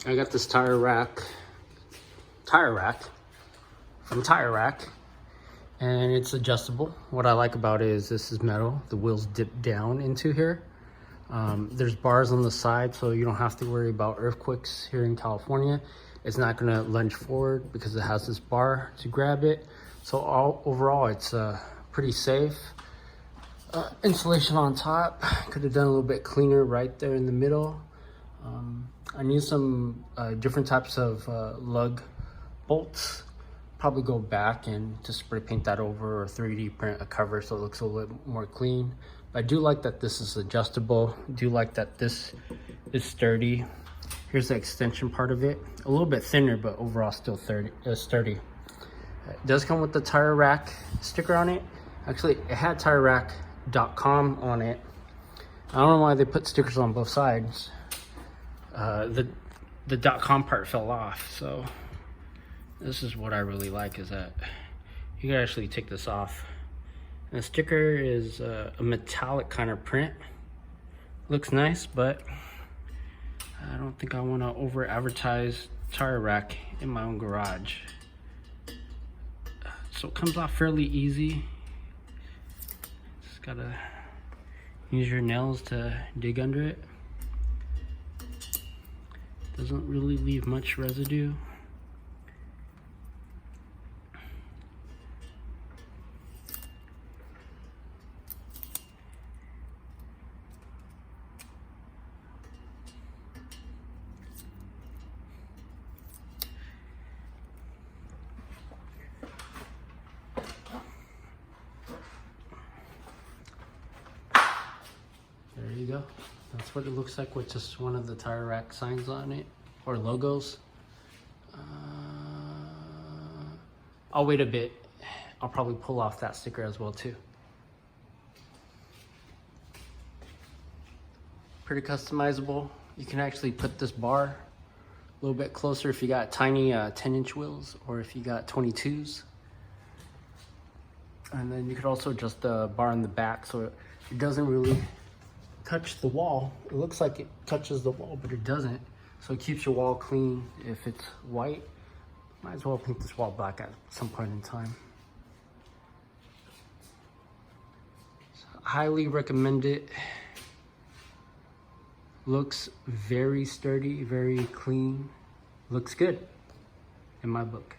I got this Tirerack from Tirerack, and it's adjustable. What I like about it is this is metal. The wheels dip down into here. There's bars on the side, so you don't have to worry about earthquakes here in California. It's not gonna lunge forward because it has this bar to grab it. So overall, it's pretty safe. Insulation on top. Could have done a little bit cleaner right there in the middle. I need some different types of lug bolts. Probably go back and just spray paint that over or 3D print a cover so it looks a little bit more clean. But I do like that this is adjustable. I do like that this is sturdy. Here's the extension part of it. A little bit thinner, but overall still sturdy. It does come with the Tirerack sticker on it. Actually, it had Tirerack.com on it. I don't know why they put stickers on both sides. The .com part fell off, so this is what I really like, is that you can actually take this off. And the sticker is a metallic kind of print. Looks nice, but I don't think I want to over advertise Tirerack in my own garage. So it comes off fairly easy. Just gotta use your nails to dig under it. Doesn't really leave much residue. There you go. That's what it looks like with just one of the Tirerack signs on it, or logos. I'll wait a bit. I'll probably pull off that sticker as well too. Pretty customizable. You can actually put this bar a little bit closer if you got tiny 10-inch wheels, or if you got 22s. And then you could also adjust the bar in the back so it doesn't really touch the wall. It looks like it touches the wall, but it doesn't. So it keeps your wall clean. If it's white, might as well paint this wall black at some point in time. So highly recommend it. Looks very sturdy, very clean. Looks good in my book.